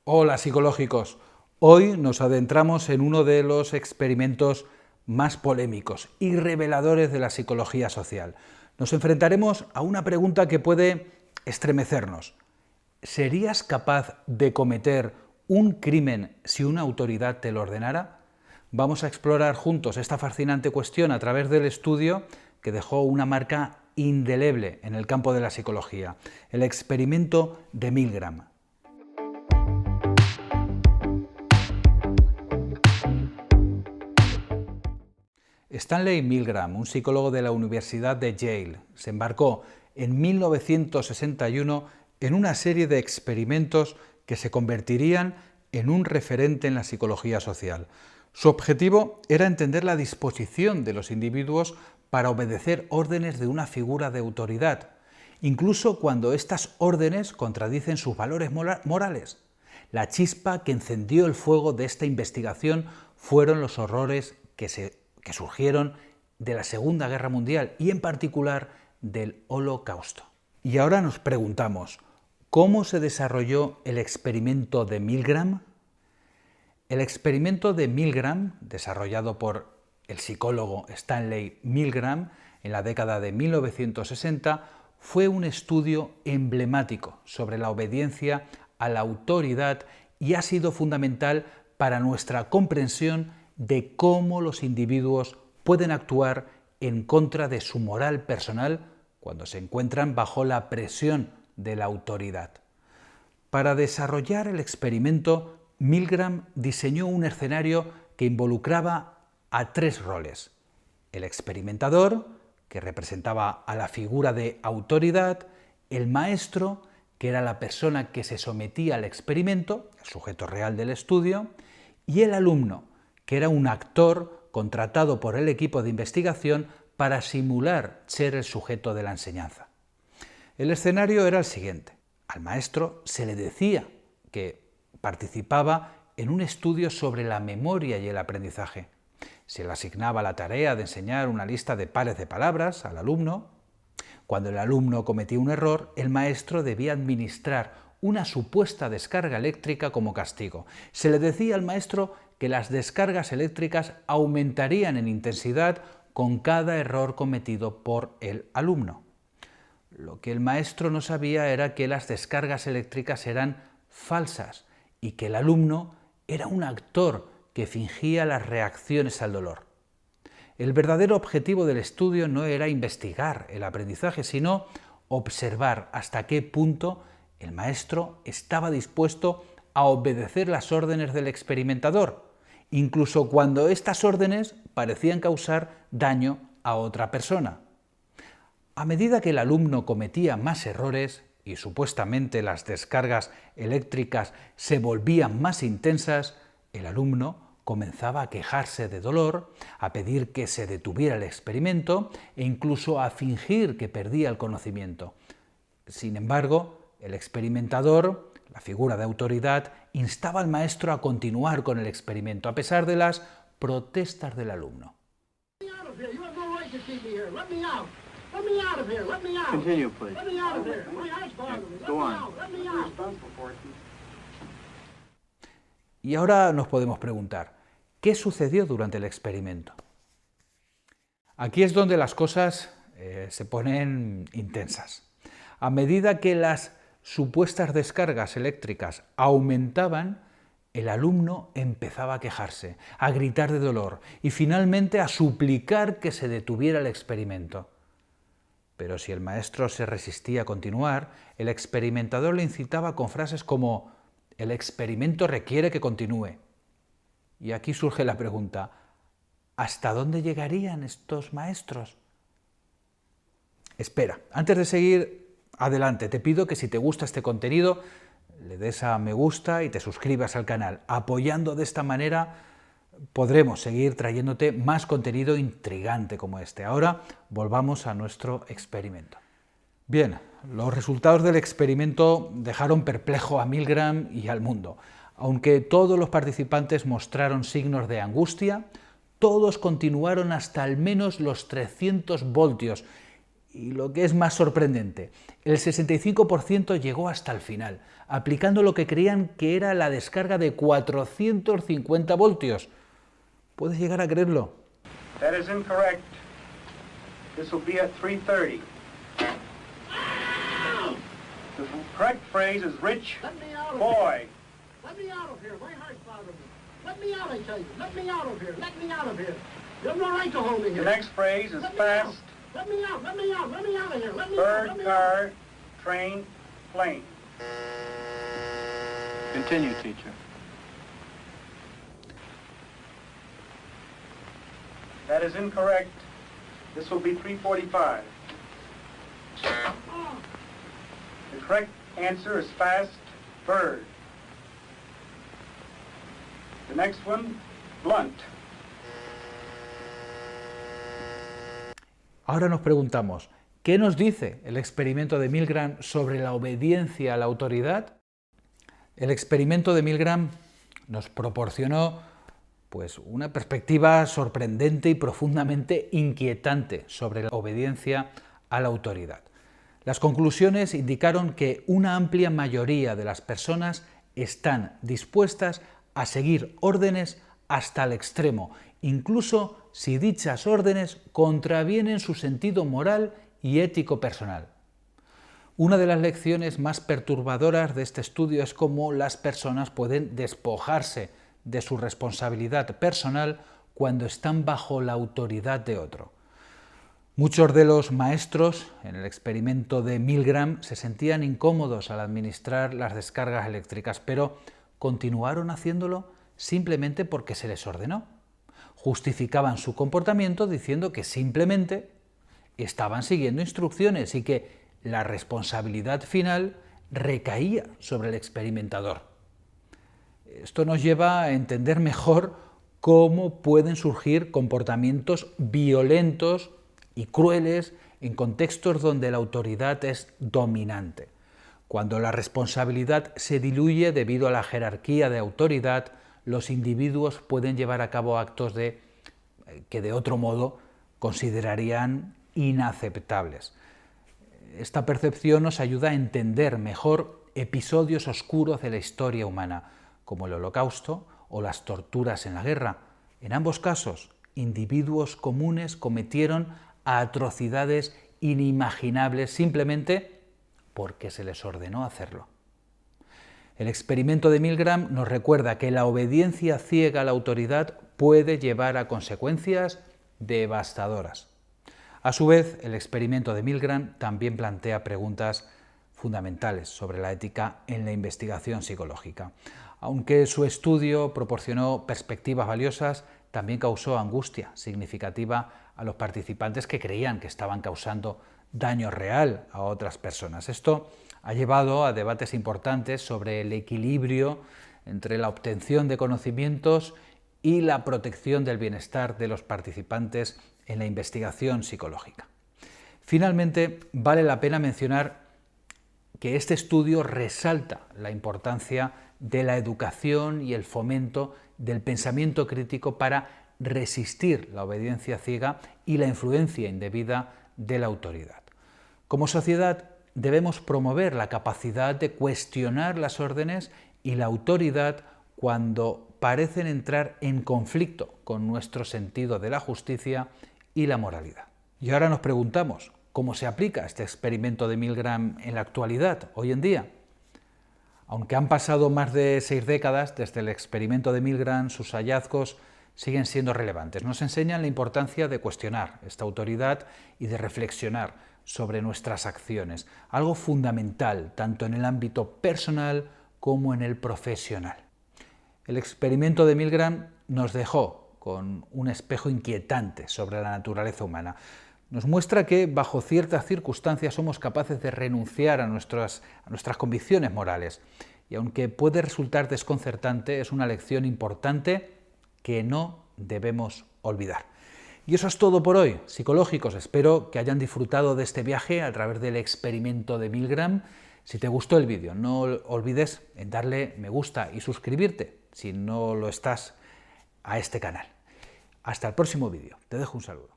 Hola psicológicos, hoy nos adentramos en uno de los experimentos más polémicos y reveladores de la psicología social. Nos enfrentaremos a una pregunta que puede estremecernos. ¿Serías capaz de cometer un crimen si una autoridad te lo ordenara? Vamos a explorar juntos esta fascinante cuestión a través del estudio que dejó una marca indeleble en el campo de la psicología, el experimento de Milgram. Stanley Milgram, un psicólogo de la Universidad de Yale, se embarcó en 1961 en una serie de experimentos que se convertirían en un referente en la psicología social. Su objetivo era entender la disposición de los individuos para obedecer órdenes de una figura de autoridad, incluso cuando estas órdenes contradicen sus valores morales. La chispa que encendió el fuego de esta investigación fueron los horrores que surgieron de la Segunda Guerra Mundial y en particular del Holocausto. Y ahora nos preguntamos, ¿cómo se desarrolló el experimento de Milgram? El experimento de Milgram, desarrollado por el psicólogo Stanley Milgram en la década de 1960, fue un estudio emblemático sobre la obediencia a la autoridad y ha sido fundamental para nuestra comprensión de cómo los individuos pueden actuar en contra de su moral personal cuando se encuentran bajo la presión de la autoridad. Para desarrollar el experimento, Milgram diseñó un escenario que involucraba a tres roles: el experimentador, que representaba a la figura de autoridad; el maestro, que era la persona que se sometía al experimento, el sujeto real del estudio; y el alumno, que era un actor contratado por el equipo de investigación para simular ser el sujeto de la enseñanza. El escenario era el siguiente. Al maestro se le decía que participaba en un estudio sobre la memoria y el aprendizaje. Se le asignaba la tarea de enseñar una lista de pares de palabras al alumno. Cuando el alumno cometía un error, el maestro debía administrar una supuesta descarga eléctrica como castigo. Se le decía al maestro que las descargas eléctricas aumentarían en intensidad con cada error cometido por el alumno. Lo que el maestro no sabía era que las descargas eléctricas eran falsas y que el alumno era un actor que fingía las reacciones al dolor. El verdadero objetivo del estudio no era investigar el aprendizaje, sino observar hasta qué punto el maestro estaba dispuesto a obedecer las órdenes del experimentador, incluso cuando estas órdenes parecían causar daño a otra persona. A medida que el alumno cometía más errores y supuestamente las descargas eléctricas se volvían más intensas, el alumno comenzaba a quejarse de dolor, a pedir que se detuviera el experimento e incluso a fingir que perdía el conocimiento. Sin embargo, el experimentador, la figura de autoridad, instaba al maestro a continuar con el experimento, a pesar de las protestas del alumno. Y ahora nos podemos preguntar, ¿qué sucedió durante el experimento? Aquí es donde las cosas se ponen intensas. A medida que las supuestas descargas eléctricas aumentaban, el alumno empezaba a quejarse, a gritar de dolor y finalmente a suplicar que se detuviera el experimento. Pero si el maestro se resistía a continuar, el experimentador le incitaba con frases como «el experimento requiere que continúe». Y aquí surge la pregunta, ¿hasta dónde llegarían estos maestros? Espera, antes de seguir adelante, te pido que si te gusta este contenido, le des a me gusta y te suscribas al canal. Apoyando de esta manera podremos seguir trayéndote más contenido intrigante como este. Ahora volvamos a nuestro experimento. Bien, los resultados del experimento dejaron perplejo a Milgram y al mundo. Aunque todos los participantes mostraron signos de angustia, todos continuaron hasta al menos los 300 voltios Y lo que es más sorprendente, el 65% llegó hasta el final, aplicando lo que creían que era la descarga de 450 voltios. ¿Puedes llegar a creerlo? That is incorrect. This will be at 3:30. The correct phrase is rich boy. Let me out of here. My heart's bothering me. Let me out, I tell you. Let me out of here. Let me out of here. You have no right to hold me The here. next phrase is fast. Let me out. Let me out. Let me out of here. Let me out. Bird, Let me car, train, plane. Continue, teacher. That is incorrect. This will be 3:45. The correct answer is fast, bird. The next one, blunt. Ahora nos preguntamos, ¿qué nos dice el experimento de Milgram sobre la obediencia a la autoridad? El experimento de Milgram nos proporcionó pues, una perspectiva sorprendente y profundamente inquietante sobre la obediencia a la autoridad. Las conclusiones indicaron que una amplia mayoría de las personas están dispuestas a seguir órdenes hasta el extremo, incluso si dichas órdenes contravienen su sentido moral y ético personal. Una de las lecciones más perturbadoras de este estudio es cómo las personas pueden despojarse de su responsabilidad personal cuando están bajo la autoridad de otro. Muchos de los maestros en el experimento de Milgram se sentían incómodos al administrar las descargas eléctricas, pero continuaron haciéndolo simplemente porque se les ordenó. Justificaban su comportamiento diciendo que simplemente estaban siguiendo instrucciones y que la responsabilidad final recaía sobre el experimentador. Esto nos lleva a entender mejor cómo pueden surgir comportamientos violentos y crueles en contextos donde la autoridad es dominante. Cuando la responsabilidad se diluye debido a la jerarquía de autoridad, los individuos pueden llevar a cabo actos que de otro modo considerarían inaceptables. Esta percepción nos ayuda a entender mejor episodios oscuros de la historia humana, como el Holocausto o las torturas en la guerra. En ambos casos, individuos comunes cometieron atrocidades inimaginables simplemente porque se les ordenó hacerlo. El experimento de Milgram nos recuerda que la obediencia ciega a la autoridad puede llevar a consecuencias devastadoras. A su vez, el experimento de Milgram también plantea preguntas fundamentales sobre la ética en la investigación psicológica. Aunque su estudio proporcionó perspectivas valiosas, también causó angustia significativa a los participantes que creían que estaban causando daño real a otras personas. Esto ha llevado a debates importantes sobre el equilibrio entre la obtención de conocimientos y la protección del bienestar de los participantes en la investigación psicológica. Finalmente, vale la pena mencionar que este estudio resalta la importancia de la educación y el fomento del pensamiento crítico para resistir la obediencia ciega y la influencia indebida de la autoridad. Como sociedad, debemos promover la capacidad de cuestionar las órdenes y la autoridad cuando parecen entrar en conflicto con nuestro sentido de la justicia y la moralidad. Y ahora nos preguntamos, ¿cómo se aplica este experimento de Milgram en la actualidad, hoy en día? Aunque han pasado más de 6 décadas desde el experimento de Milgram, sus hallazgos siguen siendo relevantes. Nos enseñan la importancia de cuestionar esta autoridad y de reflexionar sobre nuestras acciones, algo fundamental tanto en el ámbito personal como en el profesional. El experimento de Milgram nos dejó con un espejo inquietante sobre la naturaleza humana. Nos muestra que bajo ciertas circunstancias somos capaces de renunciar a nuestras convicciones morales. Y aunque puede resultar desconcertante, es una lección importante que no debemos olvidar. Y eso es todo por hoy, psicológicos. Espero que hayan disfrutado de este viaje a través del experimento de Milgram. Si te gustó el vídeo, no olvides en darle me gusta y suscribirte, si no lo estás, a este canal. Hasta el próximo vídeo. Te dejo un saludo.